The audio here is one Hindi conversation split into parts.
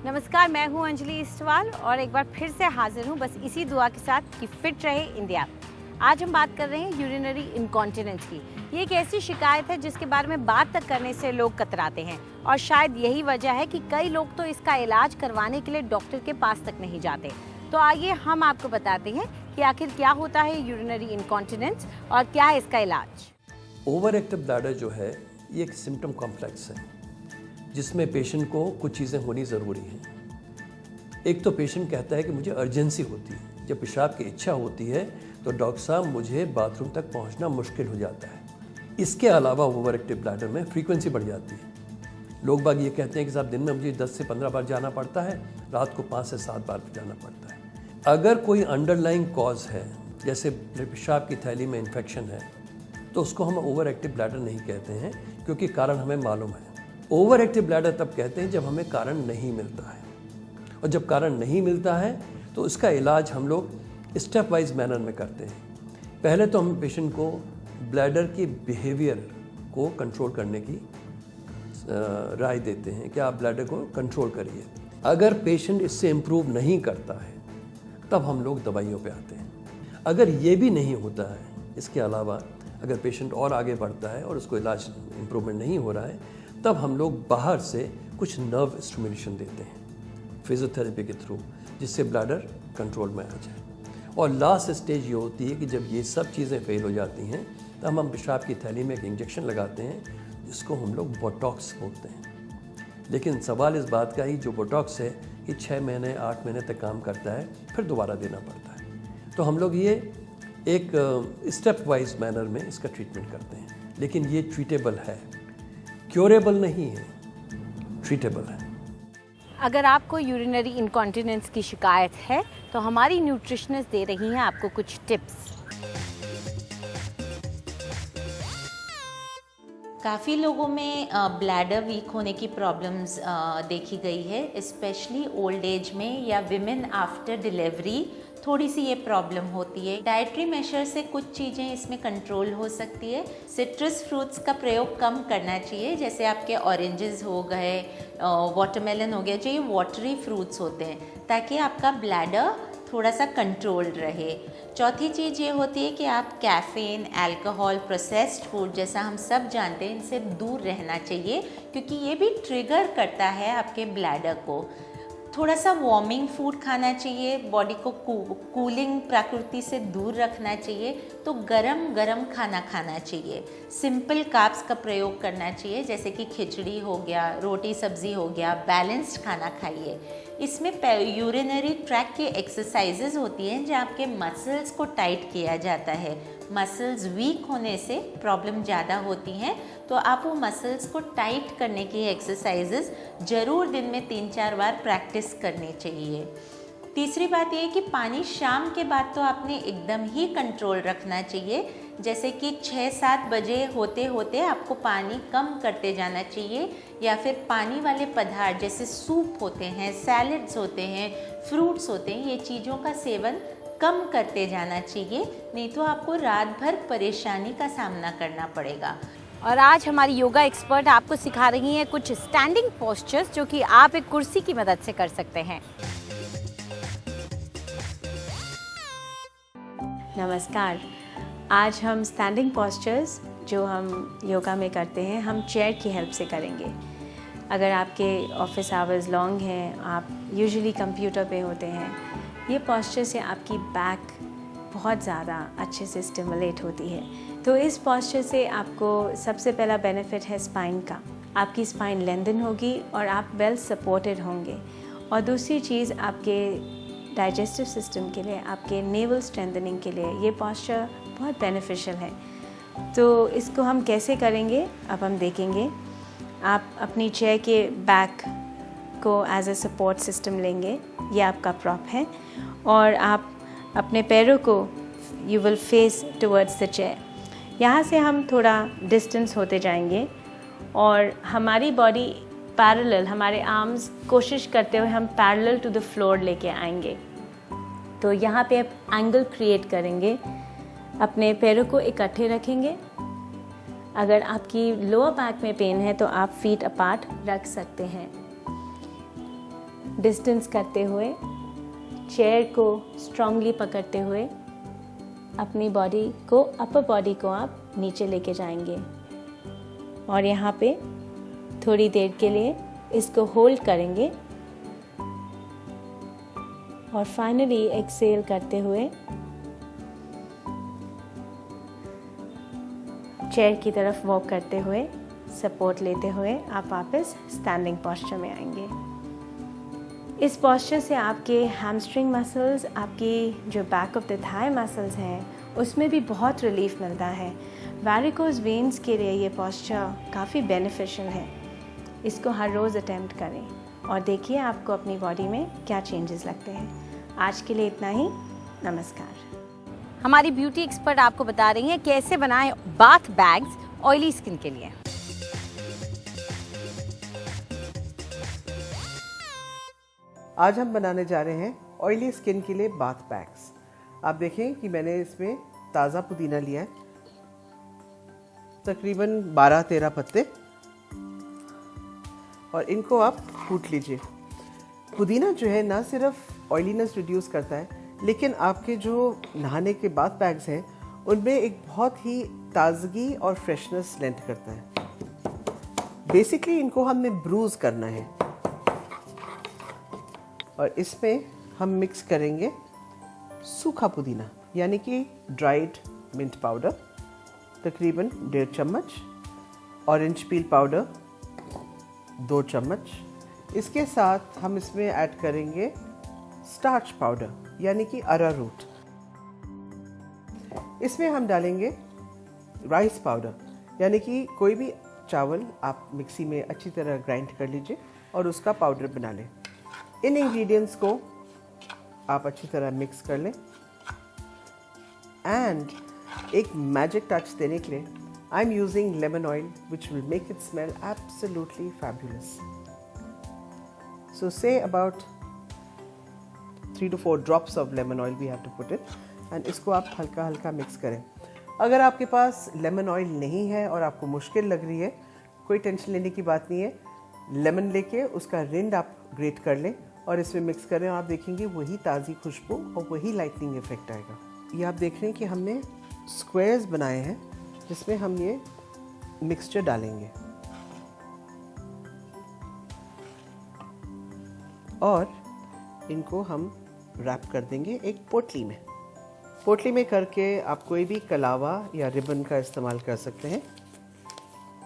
नमस्कार, मैं हूं अंजलि इस्टवाल और एक बार फिर से हाजिर हूं बस इसी दुआ के साथ कि फिट रहे इंडिया। आज हम बात कर रहे हैं यूरिनरी इनकॉन्टिनेंस की। ये एक ऐसी शिकायत है जिसके बारे में बात तक करने से लोग कतराते हैं और शायद यही वजह है कि कई लोग तो इसका इलाज करवाने के लिए डॉक्टर के पास तक नहीं जाते। तो आइए हम आपको बताते हैं कि आखिर क्या होता है यूरिनरी इनकॉन्टिनेंस और क्या है इसका इलाज। ओवर एक्टिव ब्लैडर जो है ये एक सिम्टम कॉम्प्लेक्स है जिसमें पेशेंट को कुछ चीज़ें होनी ज़रूरी हैं। एक तो पेशेंट कहता है कि मुझे अर्जेंसी होती है, जब पेशाब की इच्छा होती है तो डॉक्टर साहब मुझे बाथरूम तक पहुंचना मुश्किल हो जाता है। इसके अलावा ओवर एक्टिव ब्लैडर में फ्रीक्वेंसी बढ़ जाती है। लोग बाग ये कहते हैं कि साहब दिन में मुझे 10 से 15 बार जाना पड़ता है, रात को 5 से 7 बार जाना पड़ता है। अगर कोई अंडरलाइंग कॉज है जैसे पेशाब की थैली में इन्फेक्शन है तो उसको हम ओवर एक्टिव ब्लैडर नहीं कहते हैं, क्योंकि कारण हमें मालूम है। ओवर एक्टिव ब्लैडर तब कहते हैं जब हमें कारण नहीं मिलता है, और जब कारण नहीं मिलता है तो इसका इलाज हम लोग स्टेप वाइज मैनर में करते हैं। पहले तो हम पेशेंट को ब्लैडर के बिहेवियर को कंट्रोल करने की राय देते हैं कि आप ब्लैडर को कंट्रोल करिए। अगर पेशेंट इससे इम्प्रूव नहीं करता है तब हम लोग दवाइयों पे आते हैं। अगर ये भी नहीं होता है, इसके अलावा अगर पेशेंट और आगे बढ़ता है और उसको इलाज इम्प्रूवमेंट नहीं हो रहा है, तब हम लोग बाहर से कुछ नर्व स्टिमुलेशन देते हैं फिजियोथेरेपी के थ्रू, जिससे ब्लैडर कंट्रोल में आ जाए। और लास्ट स्टेज ये होती है कि जब ये सब चीज़ें फेल हो जाती हैं तो हम पेशाब की थैली में एक इंजेक्शन लगाते हैं जिसको हम लोग बोटॉक्स बोलते हैं। लेकिन सवाल इस बात का ही, जो बोटॉक्स है ये 6 महीने 8 महीने तक काम करता है, फिर दोबारा देना पड़ता है। तो हम लोग ये एक स्टेप वाइज मैनर में इसका ट्रीटमेंट करते हैं। लेकिन ये ट्रीटेबल है, क्योरेबल नहीं है, ट्रीटेबल है। अगर आपको यूरिनरी इनकॉन्टिनेंस की शिकायत है तो हमारी न्यूट्रिशनिस्ट दे रही हैं आपको कुछ टिप्स। काफ़ी लोगों में ब्लैडर वीक होने की प्रॉब्लम्स देखी गई है, स्पेशली ओल्ड एज में या विमेन आफ्टर डिलीवरी थोड़ी सी ये प्रॉब्लम होती है। डाइटरी मेजर से कुछ चीज़ें इसमें कंट्रोल हो सकती है। सिट्रस फ्रूट्स का प्रयोग कम करना चाहिए, जैसे आपके ऑरेंजेस हो गए, वाटरमेलन हो गया, जो ये वाटरी फ्रूट्स होते हैं, ताकि आपका ब्लैडर थोड़ा सा कंट्रोल रहे। चौथी चीज़ ये होती है कि आप कैफ़ीन, अल्कोहल, प्रोसेस्ड फूड जैसा हम सब जानते हैं, इनसे दूर रहना चाहिए, क्योंकि ये भी ट्रिगर करता है आपके ब्लैडर को। थोड़ा सा वार्मिंग फूड खाना चाहिए, बॉडी को कूलिंग प्रकृति से दूर रखना चाहिए, तो गरम गरम खाना खाना चाहिए। सिंपल कार्ब्स का प्रयोग करना चाहिए, जैसे कि खिचड़ी हो गया, रोटी सब्जी हो गया, बैलेंस्ड खाना खाइए। इसमें यूरिनरी ट्रैक की एक्सरसाइजेज होती हैं जहाँ आपके मसल्स को टाइट किया जाता है। मसल्स वीक होने से प्रॉब्लम ज़्यादा होती हैं, तो आप वो मसल्स को टाइट करने की एक्सरसाइजेज ज़रूर दिन में 3-4 बार प्रैक्टिस करनी चाहिए। तीसरी बात ये है कि पानी शाम के बाद तो आपने एकदम ही कंट्रोल रखना चाहिए, जैसे कि 6-7 बजे होते होते आपको पानी कम करते जाना चाहिए, या फिर पानी वाले पदार्थ जैसे सूप होते हैं, सैलड्स होते हैं, फ्रूट्स होते हैं, ये चीज़ों का सेवन कम करते जाना चाहिए, नहीं तो आपको रात भर परेशानी का सामना करना पड़ेगा। और आज हमारी योगा एक्सपर्ट आपको सिखा रही हैं कुछ स्टैंडिंग पोस्चर्स जो कि आप एक कुर्सी की मदद से कर सकते हैं। नमस्कार, आज हम स्टैंडिंग पोस्चर्स जो हम योगा में करते हैं, हम चेयर की हेल्प से करेंगे। अगर आपके ऑफिस आवर्स लॉन्ग हैं, आप यूजुअली कंप्यूटर पे होते हैं, ये पोस्चर से आपकी बैक बहुत ज़्यादा अच्छे से स्टिमुलेट होती है। तो इस पोस्चर से आपको सबसे पहला बेनिफिट है स्पाइन का। आपकी स्पाइन लेंथन होगी और आप वेल सपोर्टेड होंगे। और दूसरी चीज़, आपके डाइजेस्टिव सिस्टम के लिए, आपके नेवल स्ट्रेंथनिंग के लिए ये पोस्चर बहुत बेनिफिशियल है। तो इसको हम कैसे करेंगे अब हम देखेंगे। आप अपनी चेयर के बैक को एज ए सपोर्ट सिस्टम लेंगे, ये आपका प्रॉप है, और आप अपने पैरों को you will face towards the chair. यहाँ से हम थोड़ा डिस्टेंस होते जाएंगे और हमारी बॉडी पैरेलल, हमारे आर्म्स कोशिश करते हुए हम पैरेलल टू द फ्लोर लेके आएंगे। तो यहाँ पे आप एंगल क्रिएट करेंगे, अपने पैरों को इकट्ठे रखेंगे। अगर आपकी लोअर बैक में पेन है तो आप फीट अपार्ट रख सकते हैं। डिस्टेंस करते हुए, चेयर को स्ट्रांगली पकड़ते हुए अपनी बॉडी को, अपर बॉडी को आप नीचे लेके जाएंगे और यहाँ पे थोड़ी देर के लिए इसको होल्ड करेंगे और फाइनली एक्सेल करते हुए चेयर की तरफ वॉक करते हुए, सपोर्ट लेते हुए आप वापस स्टैंडिंग पोस्चर में आएंगे। इस पोस्चर से आपके हैमस्ट्रिंग मसल्स, आपकी जो back of the thigh muscles हैं, उसमें भी बहुत रिलीफ मिलता है। वैरिकोज वेन्स के लिए ये पोस्चर काफ़ी बेनिफिशियल है। इसको हर रोज़ अटेम्प्ट करें और देखिए आपको अपनी बॉडी में क्या चेंजेस लगते हैं। आज के लिए इतना ही। नमस्कार। हमारी ब्यूटी एक्सपर्ट आपको बता रही हैं कैसे बनाएं बाथ बैग्स ऑयली स्किन के लिए। आज हम बनाने जा रहे हैं ऑयली स्किन के लिए बाथ पैक्स। आप देखें कि मैंने इसमें ताज़ा पुदीना लिया है, तकरीबन 12-13 पत्ते, और इनको आप कूट लीजिए। पुदीना जो है ना सिर्फ ऑयलीनेस रिड्यूस करता है, लेकिन आपके जो नहाने के बाथ पैक्स हैं उनमें एक बहुत ही ताजगी और फ्रेशनेस लैंड करता है। बेसिकली इनको हमने ब्रूज करना है और इसमें हम मिक्स करेंगे सूखा पुदीना यानी कि ड्राइड मिंट पाउडर, तकरीबन 1.5 चम्मच, ऑरेंज पील पाउडर 2 चम्मच। इसके साथ हम इसमें ऐड करेंगे स्टार्च पाउडर यानी कि अरारूट। इसमें हम डालेंगे राइस पाउडर यानी कि कोई भी चावल आप मिक्सी में अच्छी तरह ग्राइंड कर लीजिए और उसका पाउडर बना लें। इन इंग्रेडिएंट्स को आप अच्छी तरह मिक्स कर लें एंड एक मैजिक टच देने के लिए I am using lemon oil which will make it smell absolutely fabulous. So say about 3 to 4 drops of lemon oil we have to put it, and इसको आप हल्का हल्का मिक्स करें। अगर आपके पास लेमन ऑयल नहीं है और आपको मुश्किल लग रही है, कोई टेंशन लेने की बात नहीं है। लेमन लेके उसका रिंड आप ग्रेट कर लें और इसमें मिक्स करें, आप देखेंगे वही ताज़ी खुशबू और वही लाइटनिंग इफेक्ट आएगा। ये आप देख रहे हैं कि हमने स्क्वायर्स बनाए हैं जिसमें हम ये मिक्सचर डालेंगे और इनको हम रैप कर देंगे एक पोटली में। पोटली में करके आप कोई भी कलावा या रिबन का इस्तेमाल कर सकते हैं।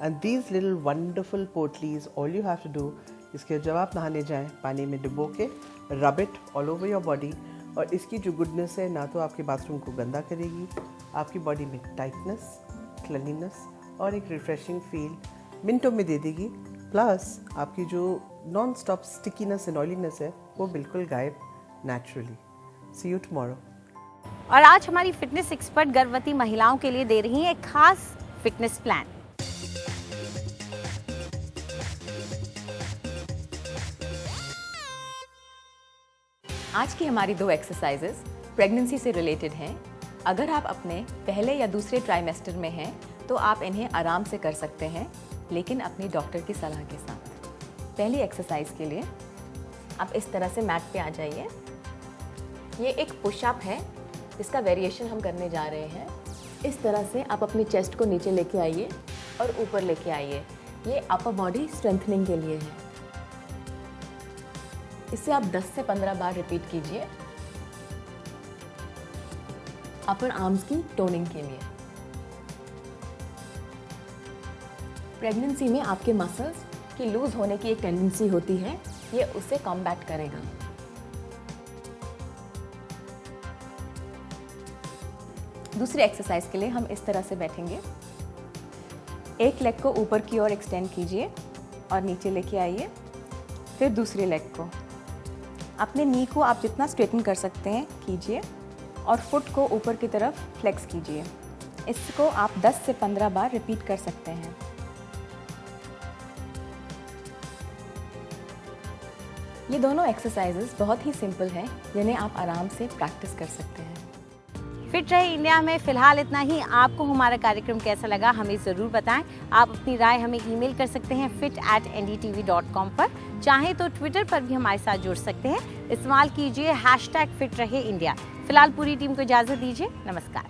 And these little wonderful potlis, all you have to do, इसके जब आप नहाने जाएं पानी में डुबो के rub it all over your body. और इसकी जो गुडनेस है ना तो आपके बाथरूम को गंदा करेगी, आपकी बॉडी में टाइटनेस, क्लीनलीनेस और एक रिफ्रेशिंग फील मिनटों में दे देगी। प्लस आपकी जो non stop stickiness and oiliness है वो बिल्कुल गायब नेचुरली। C you tomorrow. और आज हमारी फिटनेस एक्सपर्ट गर्भवती महिलाओं के लिए दे रही हैं एक खास फिटनेस प्लान। आज की हमारी 2 एक्सरसाइजेस प्रेगनेंसी से रिलेटेड हैं। अगर आप अपने पहले या दूसरे ट्राइमेस्टर में हैं तो आप इन्हें आराम से कर सकते हैं, लेकिन अपनी डॉक्टर की सलाह के साथ। पहली एक्सरसाइज के लिए आप इस तरह से मैट पे आ जाइए। ये एक पुशअप है जिसका वेरिएशन हम करने जा रहे हैं। इस तरह से आप अपनी चेस्ट को नीचे लेके आइए और ऊपर लेके आइए। ये अपर बॉडी स्ट्रेंथनिंग के लिए है। इसे आप 10 से 15 बार रिपीट कीजिए अपर आर्म्स की टोनिंग के लिए। प्रेगनेंसी में आपके मसल्स की लूज होने की एक टेंडेंसी होती है, ये उसे कॉम्बैट करेगा। दूसरी एक्सरसाइज के लिए हम इस तरह से बैठेंगे। एक लेग को ऊपर की ओर एक्सटेंड कीजिए और नीचे लेके आइए। फिर दूसरे लेग को, अपने नी को आप जितना स्ट्रेटन कर सकते हैं कीजिए और फुट को ऊपर की तरफ फ्लेक्स कीजिए। इसको आप 10 से 15 बार रिपीट कर सकते हैं। ये दोनों एक्सरसाइजेस बहुत ही सिंपल हैं जिन्हें आप आराम से प्रैक्टिस कर सकते हैं। फिट रहे इंडिया में फिलहाल इतना ही। आपको हमारा कार्यक्रम कैसा लगा हमें ज़रूर बताएं। आप अपनी राय हमें ईमेल कर सकते हैं fit@ndtv.com पर। चाहें तो ट्विटर पर भी हमारे साथ जुड़ सकते हैं। इस्तेमाल कीजिए #फिट रहे इंडिया। फिलहाल पूरी टीम को इजाज़त दीजिए। नमस्कार।